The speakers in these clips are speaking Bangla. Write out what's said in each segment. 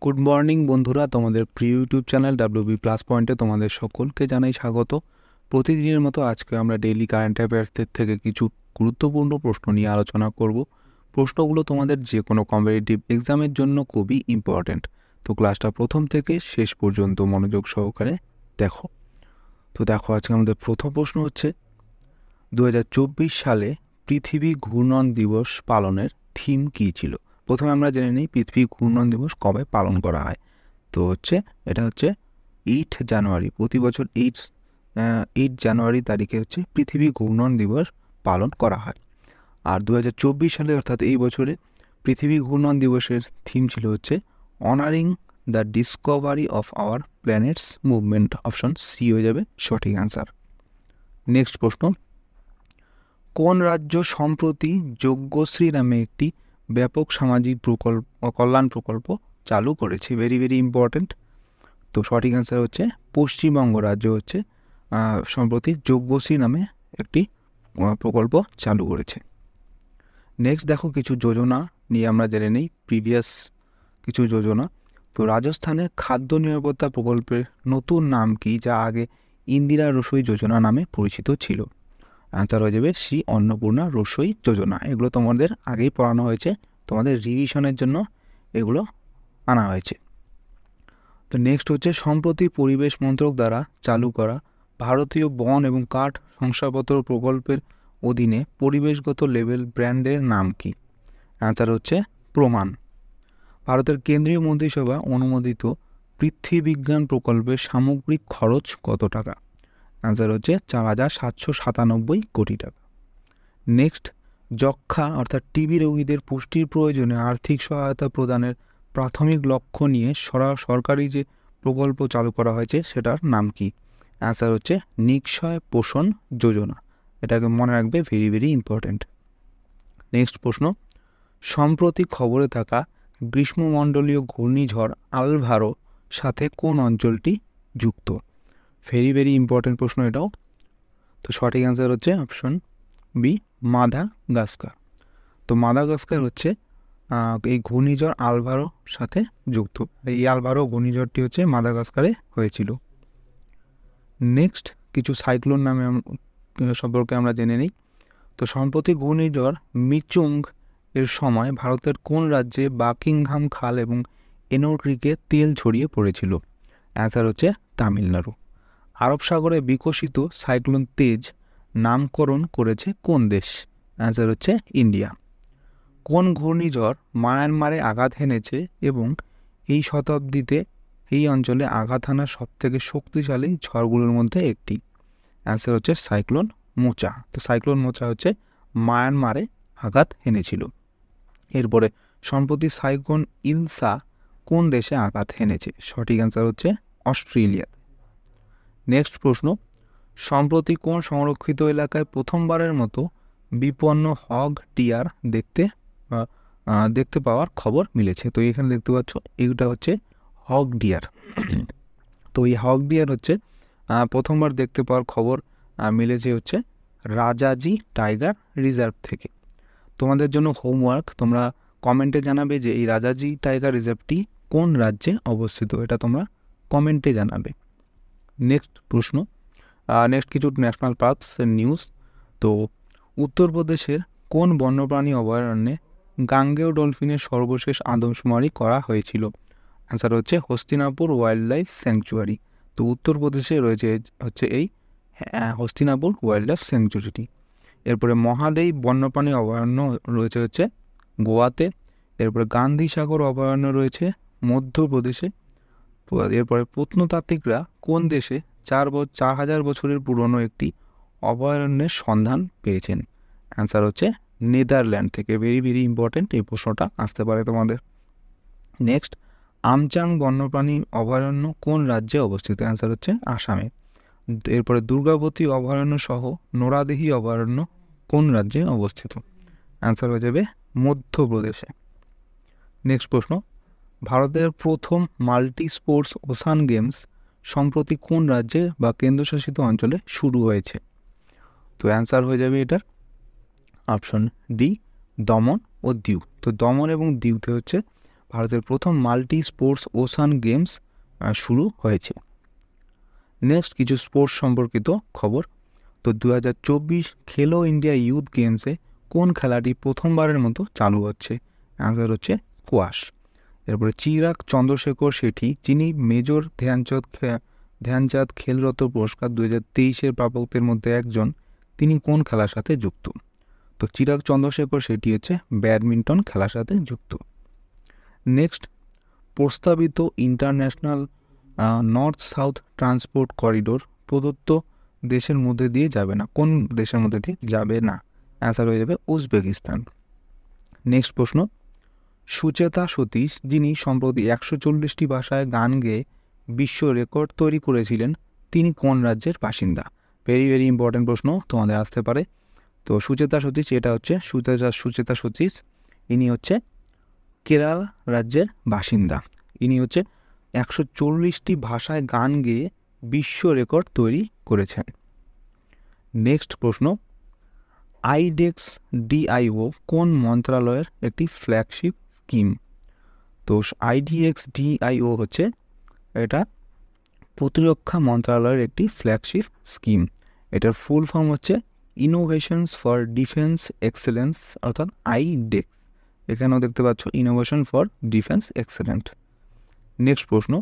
গুড মর্নিং বন্ধুরা, তোমাদের প্রিয় ইউটিউব চ্যানেল ডাব্লিউবি প্লাস পয়েন্টে তোমাদের সকলকে জানাই স্বাগত। প্রতিদিনের মতো আজকে আমরা ডেইলি কারেন্ট অ্যাফেয়ার্সের থেকে কিছু গুরুত্বপূর্ণ প্রশ্ন নিয়ে আলোচনা করব। প্রশ্নগুলো তোমাদের যে কোনো কম্পিটিটিভ এক্সামের জন্য খুবই ইম্পর্ট্যান্ট। তো ক্লাসটা প্রথম থেকে শেষ পর্যন্ত মনোযোগ সহকারে দেখো। দেখো আজকে আমাদের প্রথম প্রশ্ন হচ্ছে 2024 সালে পৃথিবী ঘূর্ণন দিবস পালনের থিম কী ছিল। প্রথমে আমরা জেনে নিই পৃথিবী ঘূর্ণন দিবস কবে পালন করা হয়। তো এটা হচ্ছে 8 জানুয়ারি। প্রতি বছর 8 জানুয়ারি তারিখে পৃথিবী ঘূর্ণন দিবস পালন করা হয়। আর 2024 সালে অর্থাৎ এই বছরে পৃথিবী ঘূর্ণন দিবসের থিম ছিল honouring the discovery of our planet's movement. Option C হয়ে যাবে সঠিক অ্যান্সার। নেক্সট প্রশ্ন, কোন রাজ্য সম্প্রতি যজ্ঞশ্রী নামে একটি ব্যাপক সামাজিক কল্যাণ প্রকল্প চালু করেছে? Very very important. তো সঠিক অ্যান্সার পশ্চিমবঙ্গ রাজ্য সম্প্রতি যজ্ঞশ্রী নামে একটি প্রকল্প চালু করেছে। নেক্সট দেখো কিছু যোজনা নিয়ে আমরা জেনে নিই, প্রিভিয়াস কিছু যোজনা। তো রাজস্থানে খাদ্য নিরাপত্তা প্রকল্পের নতুন নাম কি, যা আগে ইন্দিরা রসোই যোজনা নামে পরিচিত ছিল? অ্যান্সার হয়ে যাবে সি, অন্নপূর্ণা রসোই যোজনা। এগুলো তোমাদের আগেই পড়ানো হয়েছে, তোমাদের রিভিশনের জন্য এগুলো আনা হয়েছে। তো নেক্সট সম্প্রতি পরিবেশ মন্ত্রক দ্বারা চালু করা ভারতীয় বন এবং কাঠ শংসাপত্র প্রকল্পের অধীনে পরিবেশগত লেবেল ব্র্যান্ডের নাম কি? অ্যান্সার প্রমাণ। ভারতের কেন্দ্রীয় মন্ত্রিসভা অনুমোদিত পৃথ্বীবিজ্ঞান প্রকল্পের সামগ্রিক খরচ কত টাকা? অ্যান্সার 4,797 কোটি টাকা। নেক্সট, যক্ষ্মা অর্থাৎ টিবি রোগীদের পুষ্টির প্রয়োজনে আর্থিক সহায়তা প্রদানের প্রাথমিক লক্ষ্য নিয়ে সরকারি যে প্রকল্প চালু করা হয়েছে সেটার নাম কি? অ্যান্সার নিক্ষয় পোষণ যোজনা। এটাকে মনে রাখবে, ভেরি ভেরি ইম্পর্ট্যান্ট। নেক্সট প্রশ্ন, সম্প্রতি খবরে থাকা গ্রীষ্মমণ্ডলীয় ঘূর্ণিঝড় আলভারো সাথে কোন অঞ্চলটি যুক্ত? ভেরি ভেরি ইম্পর্ট্যান্ট প্রশ্ন এটাও। তো সঠিক অ্যান্সার অপশন বি, মাদাগাস্কার। তো মাদাগাস্কার এই ঘূর্ণিঝড় আলভারোর সাথে যুক্ত। এই আলভারো ঘূর্ণিঝড়টি মাদাগাস্কারে হয়েছিল। নেক্সট কিছু সাইক্লোন নামে সম্পর্কে আমরা জেনে নিই। তো সম্প্রতি ঘূর্ণিঝড় মিচুং এর সময় ভারতের কোন রাজ্যে বাকিংহাম খাল এবং এনোর ক্রিকে তেল ছড়িয়ে পড়েছিল? অ্যান্সার তামিলনাড়ু। আরব সাগরে বিকশিত সাইক্লোন তেজ নামকরণ করেছে কোন দেশ? Answer India. কোন ঘূর্ণিঝড় মায়ানমারে আঘাত হেনেছে এবং এই শতাব্দীতে এই অঞ্চলে আঘাত হানা সবথেকে শক্তিশালী ঝড়গুলোর মধ্যে একটি? অ্যান্সার সাইক্লোন মোচা। তো সাইক্লোন মোচা মায়ানমারে আঘাত হেনেছিল। এরপরে সম্প্রতি সাইক্লোন ইলসা কোন দেশে আঘাত হেনেছে? সঠিক অ্যান্সার অস্ট্রেলিয়া। নেক্সট প্রশ্ন, সম্প্রতি কোন সংরক্ষিত এলাকায় প্রথমবারের মতো বিপন্ন হগ ডিয়ার দেখতে পাওয়ার খবর মিলেছে? তো এখানে দেখতে পাচ্ছ এটা হগ ডিয়ার। তো এই হগ ডিয়ার প্রথমবার দেখতে পাওয়ার খবর মিলেছে রাজাজি টাইগার রিজার্ভ থেকে। তোমাদের জন্য হোমওয়ার্ক, তোমরা কমেন্টে জানাবে যে এই রাজাজি টাইগার রিজার্ভটি কোন রাজ্যে অবস্থিত, এটা তোমরা কমেন্টে জানাবে। নেক্সট প্রশ্ন, নেক্সট কিছু ন্যাশনাল পার্কস নিউজ। তো উত্তরপ্রদেশের কোন বন্যপ্রাণী অভয়ারণ্যে গাঙ্গেয় ডলফিনের সর্বশেষ আদমশুমারি করা হয়েছিল? Answer Hastinapur wild life sanctuary. তো উত্তরপ্রদেশে রয়েছে এই হস্তিনাপুর ওয়াইল্ড লাইফ স্যাংচুয়ারিটি। এরপরে মহাদেই বন্যপ্রাণী অভয়ারণ্য রয়েছে গোয়াতে। এরপরে গান্ধী সাগর অভয়ারণ্য রয়েছে মধ্যপ্রদেশে। এরপরে প্রত্নতাত্ত্বিকরা কোন দেশে 4,000 বছরের পুরনো একটি অভয়ারণ্যের সন্ধান পেয়েছেন? অ্যান্সার নেদারল্যান্ড থেকে। ভেরি ভেরি ইম্পর্ট্যান্ট, এই প্রশ্নটা আসতে পারে তোমাদের। নেক্সট, আমচাং বন্যপ্রাণী অভয়ারণ্য কোন রাজ্যে অবস্থিত? অ্যান্সার আসামে। এরপরে দুর্গাবতী অভয়ারণ্য সহ নোরাদেহি অভয়ারণ্য কোন রাজ্যে অবস্থিত? অ্যান্সার হয়ে যাবে মধ্যপ্রদেশে। নেক্সট প্রশ্ন, ভারতের প্রথম মাল্টি স্পোর্টস ওশান গেমস সম্প্রতি কোন রাজ্যে বা কেন্দ্রশাসিত অঞ্চলে শুরু হয়েছে? তো অ্যান্সার হয়ে যাবে এটার অপশন ডি, দমন ও দিউ। তো দমন এবং দিউতে ভারতের প্রথম মাল্টি স্পোর্টস ওশান গেমস শুরু হয়েছে। নেক্সট কিছু স্পোর্টস সম্পর্কিত খবর। তো 2024 খেলো ইন্ডিয়া ইউথ গেমসে কোন খেলাটি প্রথমবারের মতো চালু হচ্ছে? অ্যান্সার হচ্ছে স্কোয়াশ। এরপরে চিরাগ চন্দ্রশেখর শেঠি, যিনি মেজর ধ্যানচাঁদ খেলরত্ন পুরস্কার 2023-এর প্রাপকদের মধ্যে একজন, তিনি কোন খেলার সাথে যুক্ত? তো চিরাগ চন্দ্রশেখর শেঠি হচ্ছে ব্যাডমিন্টন খেলার সাথে যুক্ত। নেক্সট, প্রস্তাবিত international north south transport corridor প্রদত্ত দেশের মধ্যে দিয়ে যাবে না। কোন দেশের মধ্যে দিয়ে যাবে না? অ্যান্সার হয়ে যাবে উজবেকিস্তান। নেক্সট প্রশ্ন, সুচেতা সতীশ, যিনি সম্প্রতি 140টি ভাষায় গান গেয়ে বিশ্ব রেকর্ড তৈরি করেছিলেন, তিনি কোন রাজ্যের বাসিন্দা? ভেরি ভেরি ইম্পর্টেন্ট প্রশ্ন তোমাদের আসতে পারে। তো সুচেতা সতীশ, এটা হচ্ছে সুচেতা সতীশ, ইনি হচ্ছে কেরালা রাজ্যের বাসিন্দা। ইনি হচ্ছে 140টি ভাষায় গান গেয়ে বিশ্ব রেকর্ড তৈরি করেছেন। নেক্সট প্রশ্ন, আইডেক্স ডিআইও কোন মন্ত্রণালয়ের একটি ফ্ল্যাগশিপ স্কিম? তো আইডিএক্স ডিআইও হচ্ছে এটা প্রতিরক্ষা মন্ত্রণালয়ের একটি ফ্ল্যাগশিপ স্কিম। এটার ফুল ফর্ম হচ্ছে ইনোভেশনস ফর ডিফেন্স এক্সেলেন্স, অর্থাৎ আইডেক্স। এখানেও দেখতে পাচ্ছ innovation for defence excellent. Next প্রশ্ন,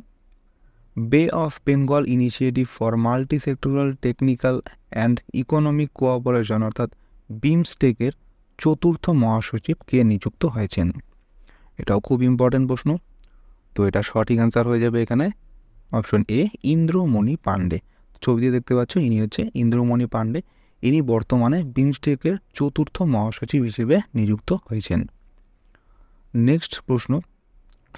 বে of Bengal initiative for multi sectoral technical and economic cooperation, অর্থাৎ বিমস্টেকের চতুর্থ মহাসচিব কে নিযুক্ত হয়েছেন? এটাও খুব ইম্পর্টেন্ট প্রশ্ন। তো এটা সঠিক অ্যান্সার হয়ে যাবে এখানে অপশন এ, ইন্দ্রমণি পাণ্ডে। ছবিতে দেখতে পাচ্ছ, ইনি হচ্ছে ইন্দ্রমণি পাণ্ডে। ইনি বর্তমানে বিমস্টেকের চতুর্থ মহাসচিব হিসেবে নিযুক্ত হয়েছেন। নেক্সট প্রশ্ন,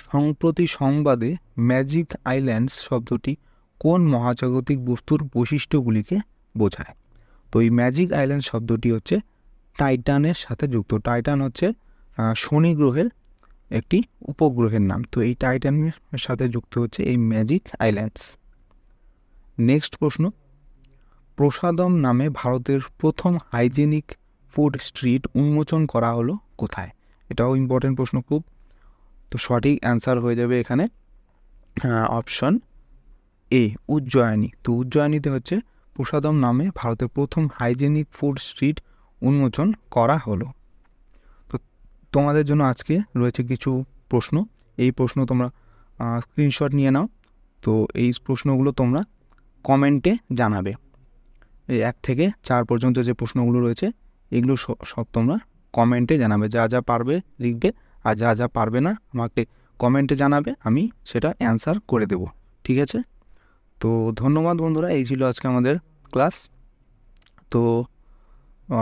সম্প্রতি সংবাদে ম্যাজিক আইল্যান্ডস শব্দটি কোন মহাজাগতিক বস্তুর বৈশিষ্ট্যগুলিকে বোঝায়? তো এই ম্যাজিক আইল্যান্ড শব্দটি হচ্ছে টাইটানের সাথে যুক্ত। টাইটান হচ্ছে শনি গ্রহের একটি উপগ্রহের নাম। তো এই টাইটানের সাথে যুক্ত হচ্ছে এই ম্যাজিক আইল্যান্ডস। নেক্সট প্রশ্ন, প্রসাদম নামে ভারতের প্রথম হাইজেনিক ফুড স্ট্রিট উন্মোচন করা হলো কোথায়? এটাও ইম্পর্টেন্ট প্রশ্ন খুব। তো সঠিক অ্যান্সার হয়ে যাবে এখানে অপশন এ, উজ্জয়িনী। তো উজ্জয়িনীতে হচ্ছে প্রসাদম নামে ভারতের প্রথম হাইজেনিক ফুড স্ট্রিট উন্মোচন করা হলো। তো তোমাদের জন্য আজকে রয়েছে কিছু প্রশ্ন। এই প্রশ্ন তোমরা স্ক্রিনশট নিয়ে নাও। তো এই প্রশ্নগুলো তোমরা কমেন্টে জানাবে। এই 1 থেকে 4 পর্যন্ত যে প্রশ্নগুলো রয়েছে এগুলো সব তোমরা কমেন্টে জানাবে। যা যা পারবে লিখবে, আর যা যা পারবে না আমাকে কমেন্টে জানাবে, আমি সেটা অ্যান্সার করে দেব। ঠিক আছে? তো ধন্যবাদ বন্ধুরা, এই ছিল আজকে আমাদের ক্লাস। তো